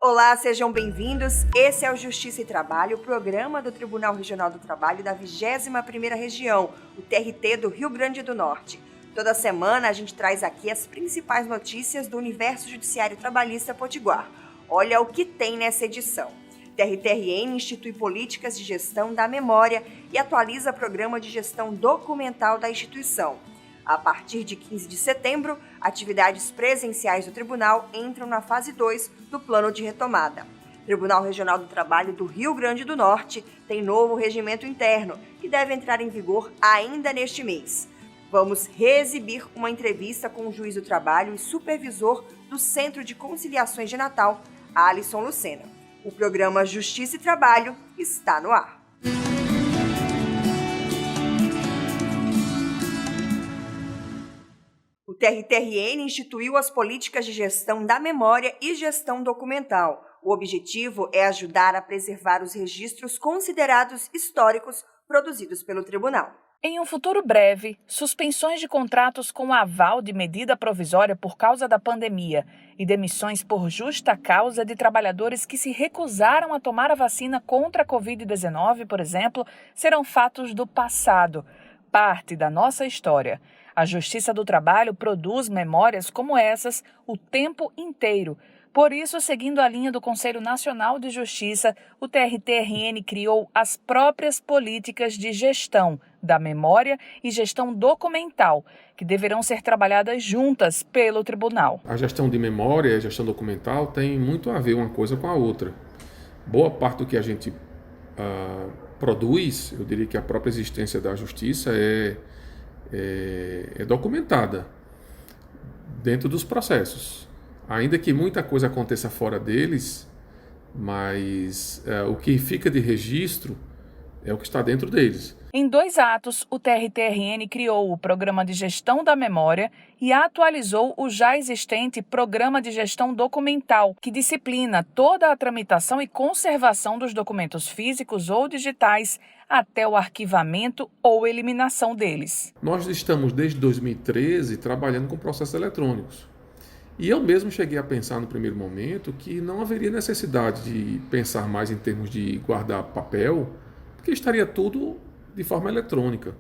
Olá, sejam bem-vindos. Esse é o Justiça e Trabalho, o programa do Tribunal Regional do Trabalho da 21ª Região, o TRT do Rio Grande do Norte. Toda semana a gente traz aqui as principais notícias do universo judiciário trabalhista potiguar. Olha o que tem nessa edição. TRT-RN institui políticas de gestão da memória e atualiza o programa de gestão documental da instituição. A partir de 15 de setembro, atividades presenciais do tribunal entram na fase 2 do plano de retomada. O Tribunal Regional do Trabalho do Rio Grande do Norte tem novo regimento interno, que deve entrar em vigor ainda neste mês. Vamos reexibir uma entrevista com o juiz do trabalho e supervisor do Centro de Conciliações de Natal, Alisson Lucena. O programa Justiça e Trabalho está no ar. O TRT-RN instituiu as políticas de gestão da memória e gestão documental. O objetivo é ajudar a preservar os registros considerados históricos produzidos pelo tribunal. Em um futuro breve, suspensões de contratos com aval de medida provisória por causa da pandemia e demissões por justa causa de trabalhadores que se recusaram a tomar a vacina contra a Covid-19, por exemplo, serão fatos do passado, parte da nossa história. A Justiça do Trabalho produz memórias como essas o tempo inteiro. Por isso, seguindo a linha do Conselho Nacional de Justiça, o TRT-RN criou as próprias políticas de gestão da memória e gestão documental, que deverão ser trabalhadas juntas pelo tribunal. A gestão de memória e a gestão documental tem muito a ver uma coisa com a outra. Boa parte do que a gente produz, eu diria que a própria existência da justiça é documentada dentro dos processos. Ainda que muita coisa aconteça fora deles, mas o que fica de registro é o que está dentro deles. Em 2 atos, o TRT-RN criou o Programa de Gestão da Memória e atualizou o já existente Programa de Gestão Documental, que disciplina toda a tramitação e conservação dos documentos físicos ou digitais até o arquivamento ou eliminação deles. Nós estamos desde 2013 trabalhando com processos eletrônicos. E eu mesmo cheguei a pensar no primeiro momento que não haveria necessidade de pensar mais em termos de guardar papel, porque estaria tudo de forma eletrônica.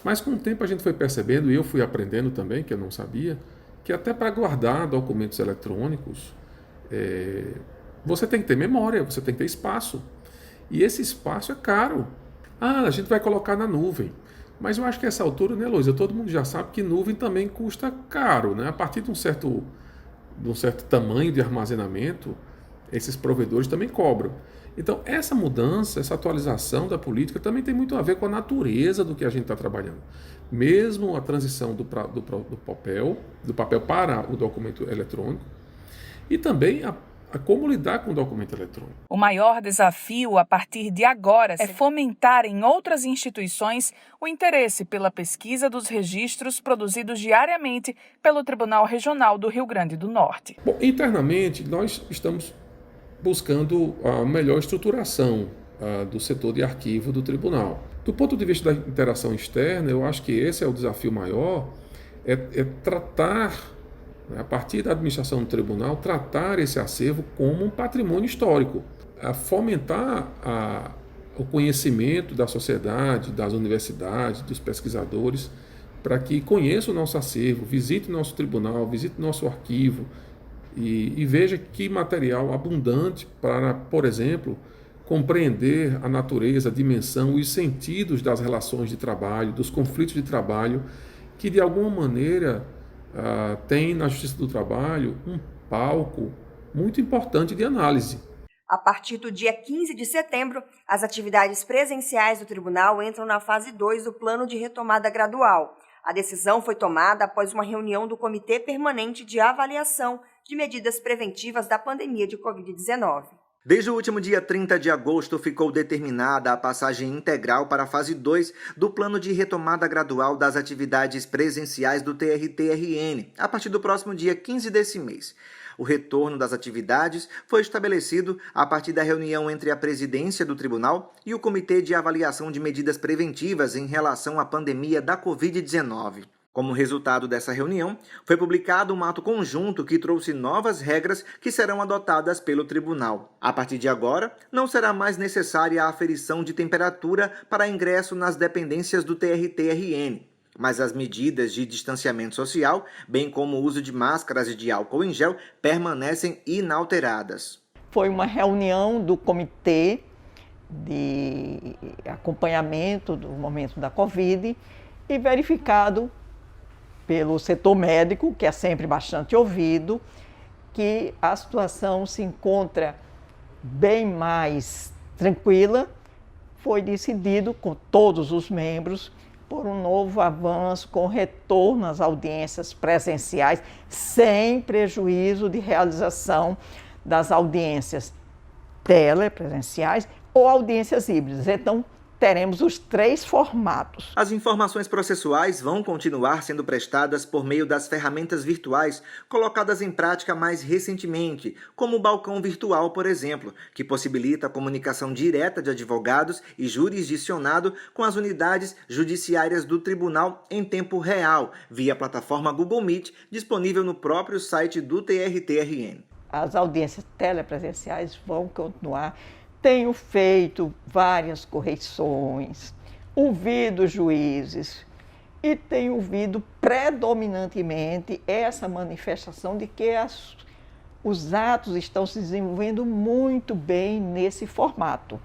Mas com o tempo a gente foi percebendo, e eu fui aprendendo também, que eu não sabia, que até para guardar documentos eletrônicos, você tem que ter memória, você tem que ter espaço. E esse espaço é caro. A gente vai colocar na nuvem. Mas eu acho que essa altura, né, Luísa, todo mundo já sabe que nuvem também custa caro, né? A partir de um certo tamanho de armazenamento, esses provedores também cobram. Então, essa mudança, essa atualização da política também tem muito a ver com a natureza do que a gente está trabalhando. Mesmo a transição do papel para o documento eletrônico e também a como lidar com o documento eletrônico. O maior desafio a partir de agora é fomentar em outras instituições o interesse pela pesquisa dos registros produzidos diariamente pelo Tribunal Regional do Rio Grande do Norte. Bom, internamente, nós estamos buscando a melhor estruturação do setor de arquivo do tribunal. Do ponto de vista da interação externa, eu acho que esse é o desafio maior, é tratar, a partir da administração do tribunal, tratar esse acervo como um patrimônio histórico, a fomentar o conhecimento da sociedade, das universidades, dos pesquisadores, para que conheçam o nosso acervo, visite o nosso tribunal, visite o nosso arquivo e veja que material abundante para, por exemplo, compreender a natureza, a dimensão e os sentidos das relações de trabalho, dos conflitos de trabalho, que de alguma maneira tem na Justiça do Trabalho um palco muito importante de análise. A partir do dia 15 de setembro, as atividades presenciais do tribunal entram na fase 2 do plano de retomada gradual. A decisão foi tomada após uma reunião do Comitê Permanente de Avaliação de Medidas Preventivas da Pandemia de Covid-19. Desde o último dia 30 de agosto, ficou determinada a passagem integral para a fase 2 do plano de retomada gradual das atividades presenciais do TRT-RN, a partir do próximo dia 15 desse mês. O retorno das atividades foi estabelecido a partir da reunião entre a presidência do tribunal e o Comitê de Avaliação de Medidas Preventivas em relação à pandemia da Covid-19. Como resultado dessa reunião, foi publicado um ato conjunto que trouxe novas regras que serão adotadas pelo tribunal. A partir de agora, não será mais necessária a aferição de temperatura para ingresso nas dependências do TRT-RN, mas as medidas de distanciamento social, bem como o uso de máscaras e de álcool em gel, permanecem inalteradas. Foi uma reunião do Comitê de Acompanhamento do momento da Covid e verificado pelo setor médico, que é sempre bastante ouvido, que a situação se encontra bem mais tranquila. Foi decidido com todos os membros por um novo avanço com retorno às audiências presenciais, sem prejuízo de realização das audiências telepresenciais ou audiências híbridas. Então, teremos os 3 formatos. As informações processuais vão continuar sendo prestadas por meio das ferramentas virtuais colocadas em prática mais recentemente, como o balcão virtual, por exemplo, que possibilita a comunicação direta de advogados e jurisdicionado com as unidades judiciárias do tribunal em tempo real, via plataforma Google Meet, disponível no próprio site do TRT-RN. As audiências telepresenciais vão continuar. Tenho feito várias correções, ouvido juízes e tenho ouvido predominantemente essa manifestação de que os atos estão se desenvolvendo muito bem nesse formato.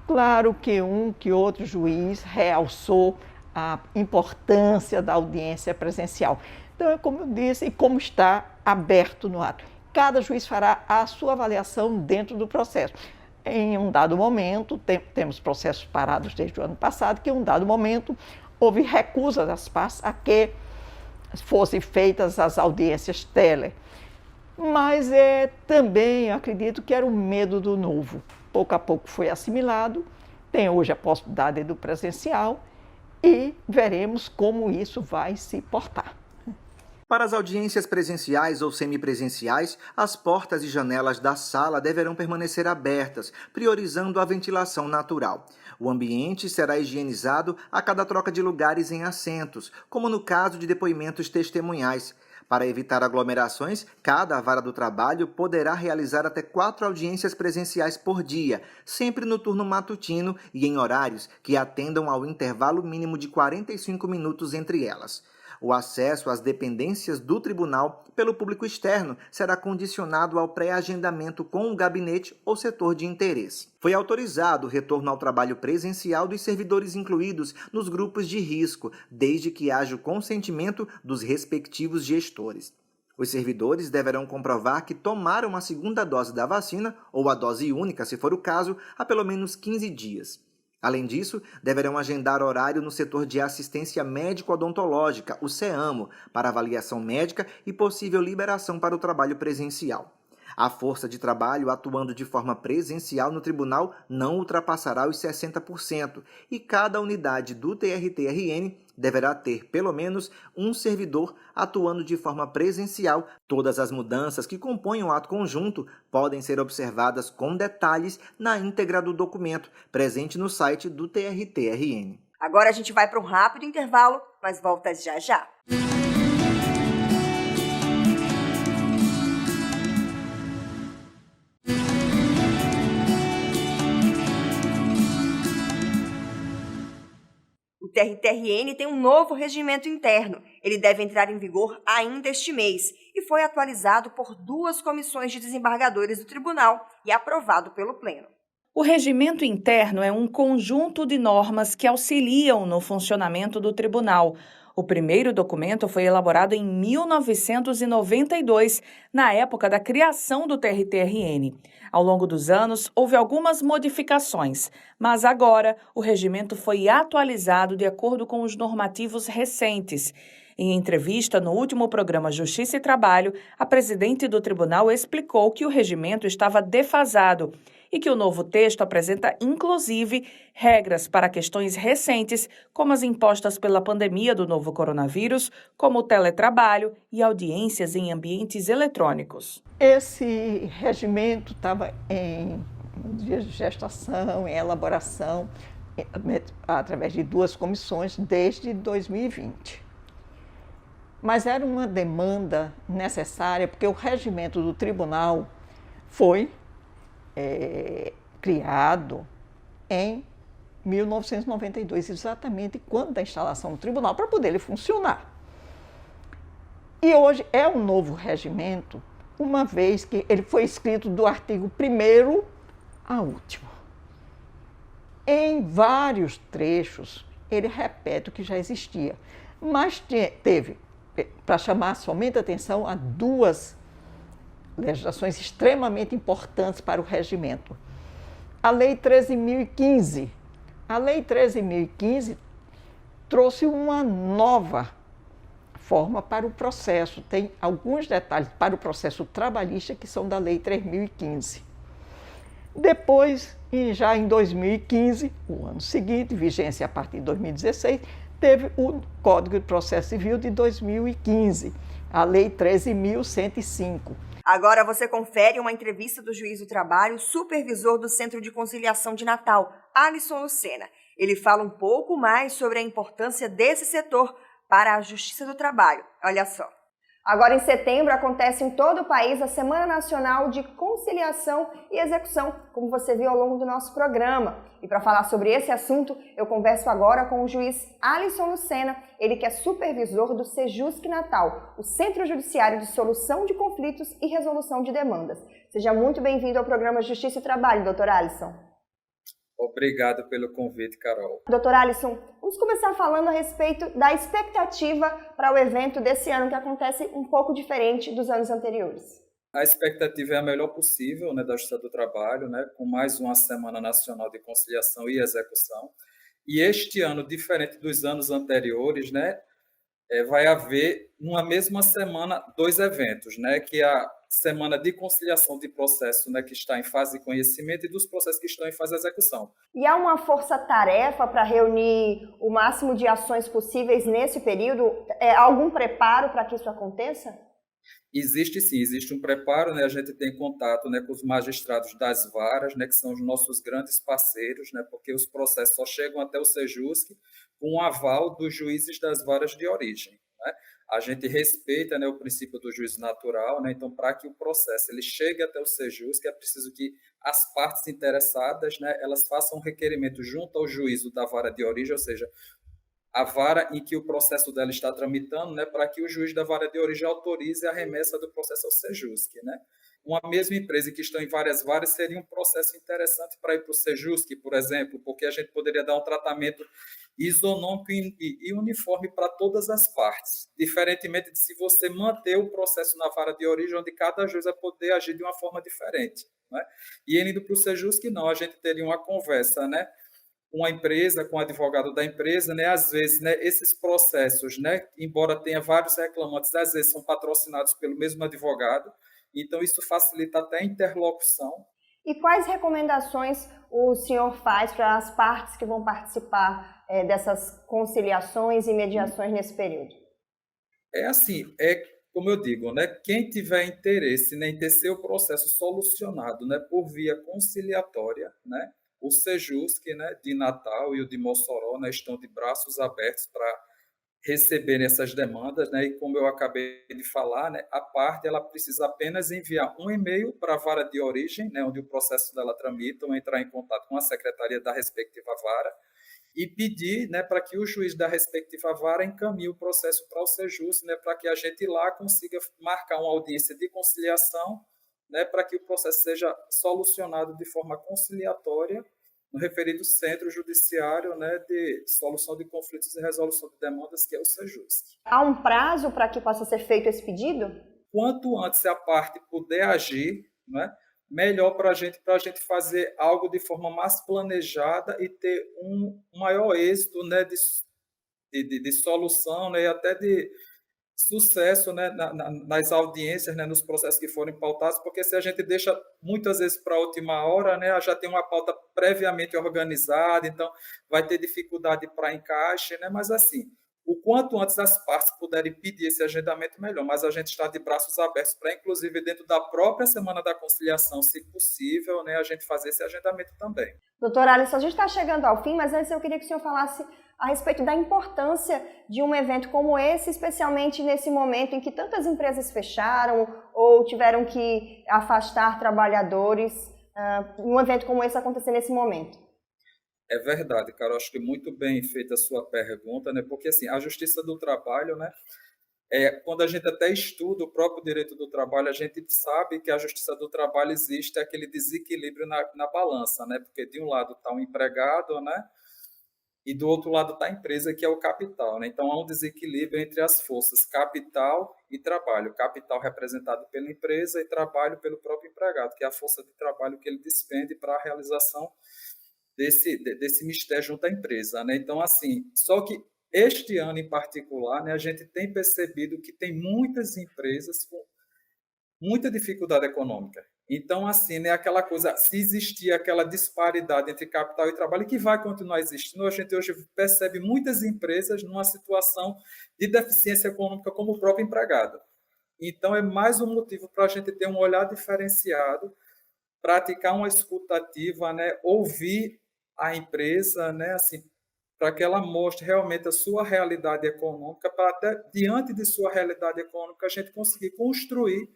Claro que um que outro juiz realçou a importância da audiência presencial. Então, é como eu disse, e como está aberto no ato. Cada juiz fará a sua avaliação dentro do processo. Em um dado momento, temos processos parados desde o ano passado, que em um dado momento houve recusa das partes a que fossem feitas as audiências tele. Mas também acredito que era o medo do novo. Pouco a pouco foi assimilado, tem hoje a possibilidade do presencial e veremos como isso vai se portar. Para as audiências presenciais ou semipresenciais, as portas e janelas da sala deverão permanecer abertas, priorizando a ventilação natural. O ambiente será higienizado a cada troca de lugares em assentos, como no caso de depoimentos testemunhais. Para evitar aglomerações, cada vara do trabalho poderá realizar até 4 audiências presenciais por dia, sempre no turno matutino e em horários que atendam ao intervalo mínimo de 45 minutos entre elas. O acesso às dependências do tribunal pelo público externo será condicionado ao pré-agendamento com o gabinete ou setor de interesse. Foi autorizado o retorno ao trabalho presencial dos servidores incluídos nos grupos de risco, desde que haja o consentimento dos respectivos gestores. Os servidores deverão comprovar que tomaram a segunda dose da vacina, ou a dose única, se for o caso, há pelo menos 15 dias. Além disso, deverão agendar horário no setor de assistência médico-odontológica, o SEAMO, para avaliação médica e possível liberação para o trabalho presencial. A força de trabalho atuando de forma presencial no tribunal não ultrapassará os 60% e cada unidade do TRT-RN deverá ter pelo menos um servidor atuando de forma presencial. Todas as mudanças que compõem o ato conjunto podem ser observadas com detalhes na íntegra do documento, presente no site do TRT-RN. Agora a gente vai para um rápido intervalo, mas volta já já. O TRT-RN tem um novo regimento interno. Ele deve entrar em vigor ainda este mês e foi atualizado por 2 comissões de desembargadores do tribunal e aprovado pelo Pleno. O regimento interno é um conjunto de normas que auxiliam no funcionamento do tribunal. O primeiro documento foi elaborado em 1992, na época da criação do TRT-RN. Ao longo dos anos, houve algumas modificações, mas agora o regimento foi atualizado de acordo com os normativos recentes. Em entrevista no último programa Justiça e Trabalho, a presidente do tribunal explicou que o regimento estava defasado e que o novo texto apresenta, inclusive, regras para questões recentes, como as impostas pela pandemia do novo coronavírus, como o teletrabalho e audiências em ambientes eletrônicos. Esse regimento estava em dias de gestação, em elaboração, através de 2 comissões, desde 2020. mas era uma demanda necessária, porque o regimento do tribunal foi criado em 1992, exatamente quando da instalação do tribunal, para poder ele funcionar. E hoje é um novo regimento, uma vez que ele foi escrito do artigo 1º ao último. Em vários trechos, ele repete o que já existia, mas teve, para chamar somente atenção, a duas legislações extremamente importantes para o regimento. A Lei 13.015. A Lei 13.015 trouxe uma nova forma para o processo. Tem alguns detalhes para o processo trabalhista que são da Lei 3.015. Depois, já em 2015, o ano seguinte, vigência a partir de 2016, teve o Código de Processo Civil de 2015, a Lei 13.105. Agora você confere uma entrevista do juiz do trabalho, supervisor do Centro de Conciliação de Natal, Alisson Lucena. Ele fala um pouco mais sobre a importância desse setor para a Justiça do Trabalho. Olha só. Agora, em setembro, acontece em todo o país a Semana Nacional de Conciliação e Execução, como você viu ao longo do nosso programa. E para falar sobre esse assunto, eu converso agora com o juiz Alisson Lucena, ele que é supervisor do Sejusc Natal, o Centro Judiciário de Solução de Conflitos e Resolução de Demandas. Seja muito bem-vindo ao programa Justiça e Trabalho, doutor Alisson. Obrigado pelo convite, Carol. Doutor Alisson, vamos começar falando a respeito da expectativa para o evento desse ano, que acontece um pouco diferente dos anos anteriores. A expectativa é a melhor possível, né, da Justiça do Trabalho, né, com mais uma Semana Nacional de Conciliação e Execução. E este ano, diferente dos anos anteriores, né, vai haver, numa mesma semana, 2 eventos, né, que é a Semana de Conciliação de Processo, né, que está em fase de conhecimento, e dos processos que estão em fase de execução. E há uma força-tarefa para reunir o máximo de ações possíveis nesse período? Algum preparo para que isso aconteça? Existe sim, existe um preparo, né? A gente tem contato, né, com os magistrados das varas, né, que são os nossos grandes parceiros, né, porque os processos só chegam até o Sejusc com o aval dos juízes das varas de origem, né? A gente respeita, né, o princípio do juízo natural, né? Então, para que o processo ele chegue até o Sejusc, é preciso que as partes interessadas, né, elas façam um requerimento junto ao juízo da vara de origem, ou seja, a vara em que o processo dela está tramitando, né, para que o juiz da vara de origem autorize a remessa do processo ao Sejusc, né? Uma mesma empresa que estão em várias varas seria um processo interessante para ir para o Sejusc, por exemplo, porque a gente poderia dar um tratamento isonômico e uniforme para todas as partes, diferentemente de se você manter o processo na vara de origem, onde cada juiz vai poder agir de uma forma diferente, né? E indo para o Sejusc, não, a gente teria uma conversa, né, com a empresa, com o advogado da empresa, né, às vezes, né, esses processos, né, embora tenha vários reclamantes, às vezes são patrocinados pelo mesmo advogado, então isso facilita até a interlocução. E quais recomendações o senhor faz para as partes que vão participar dessas conciliações e mediações nesse período? É assim, como eu digo, né, quem tiver interesse, né, em ter seu processo solucionado, né, por via conciliatória, né, o Sejusc, né, de Natal e o de Mossoró, né, estão de braços abertos para receberem essas demandas, né, e como eu acabei de falar, né, a parte ela precisa apenas enviar um e-mail para a vara de origem, né, onde o processo dela tramita, ou entrar em contato com a secretaria da respectiva vara e pedir, né, para que o juiz da respectiva vara encaminhe o processo para o Sejusc, né, para que a gente lá consiga marcar uma audiência de conciliação, né, para que o processo seja solucionado de forma conciliatória no referido Centro Judiciário, né, de Solução de Conflitos e Resolução de Demandas, que é o Sejusc. Há um prazo para que possa ser feito esse pedido? Quanto antes a parte puder agir, né, melhor para a gente fazer algo de forma mais planejada e ter um maior êxito, né, de solução, né, e até de sucesso, né, nas audiências, né, nos processos que forem pautados, porque se a gente deixa muitas vezes para a última hora, né, já tem uma pauta previamente organizada, então vai ter dificuldade para encaixe, né, mas assim, o quanto antes as partes puderem pedir esse agendamento, melhor, mas a gente está de braços abertos para, inclusive, dentro da própria Semana da Conciliação, se possível, né, a gente fazer esse agendamento também. Doutor Alisson, a gente está chegando ao fim, mas antes eu queria que o senhor falasse a respeito da importância de um evento como esse, especialmente nesse momento em que tantas empresas fecharam ou tiveram que afastar trabalhadores, um evento como esse acontecer nesse momento. É verdade, Carol, acho que muito bem feita a sua pergunta, né? Porque assim, a Justiça do Trabalho, né? Quando a gente até estuda o próprio direito do trabalho, a gente sabe que a Justiça do Trabalho existe aquele desequilíbrio na balança, né? Porque de um lado está o empregado, né? E do outro lado está a empresa, que é o capital, né? Então há um desequilíbrio entre as forças capital e trabalho. Capital representado pela empresa e trabalho pelo próprio empregado, que é a força de trabalho que ele despende para a realização desse mistério junto à empresa, né? Então, assim, só que este ano em particular, né, a gente tem percebido que tem muitas empresas com muita dificuldade econômica. Então, assim, né, aquela coisa, se existia aquela disparidade entre capital e trabalho, que vai continuar existindo, a gente hoje percebe muitas empresas numa situação de deficiência econômica como o próprio empregado. Então, é mais um motivo para a gente ter um olhar diferenciado, praticar uma escuta ativa, né, ouvir a empresa, né, assim, para que ela mostre realmente a sua realidade econômica, para até diante de sua realidade econômica a gente conseguir construir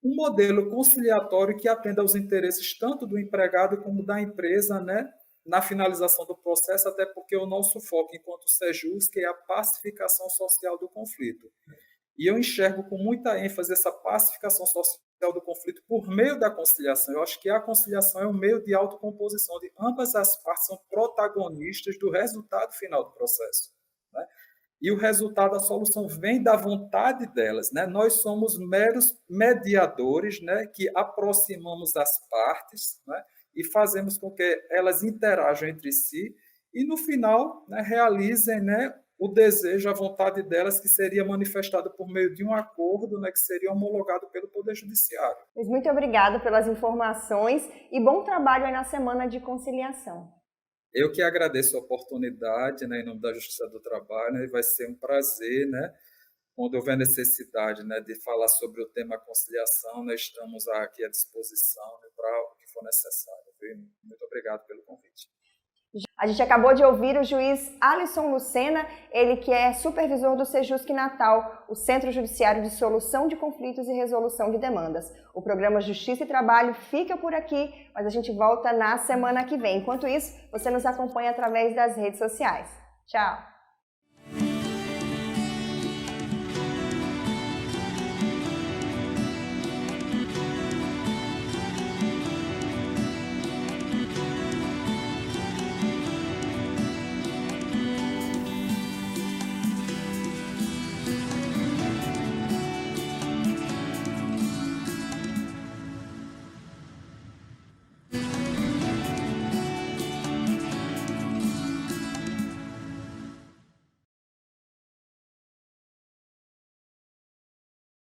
um modelo conciliatório que atenda aos interesses tanto do empregado como da empresa, né, na finalização do processo, até porque o nosso foco enquanto Sejusc é a pacificação social do conflito. E eu enxergo com muita ênfase essa pacificação social do conflito por meio da conciliação. Eu acho que a conciliação é um meio de autocomposição, onde ambas as partes são protagonistas do resultado final do processo, né? E o resultado, a solução vem da vontade delas, né? Nós somos meros mediadores, né, que aproximamos as partes, né, e fazemos com que elas interajam entre si e, no final, né, realizem, né, o desejo, a vontade delas, que seria manifestado por meio de um acordo, né, que seria homologado pelo Poder Judiciário. Mas muito obrigada pelas informações e bom trabalho aí na Semana de Conciliação. Eu que agradeço a oportunidade, né, em nome da Justiça do Trabalho, né, e vai ser um prazer, né, quando houver necessidade, né, de falar sobre o tema conciliação, nós estamos aqui à disposição, né, para o que for necessário. Muito obrigado pelo convite. A gente acabou de ouvir o juiz Alisson Lucena, ele que é supervisor do Sejusc Natal, o Centro Judiciário de Solução de Conflitos e Resolução de Demandas. O programa Justiça e Trabalho fica por aqui, mas a gente volta na semana que vem. Enquanto isso, você nos acompanha através das redes sociais. Tchau!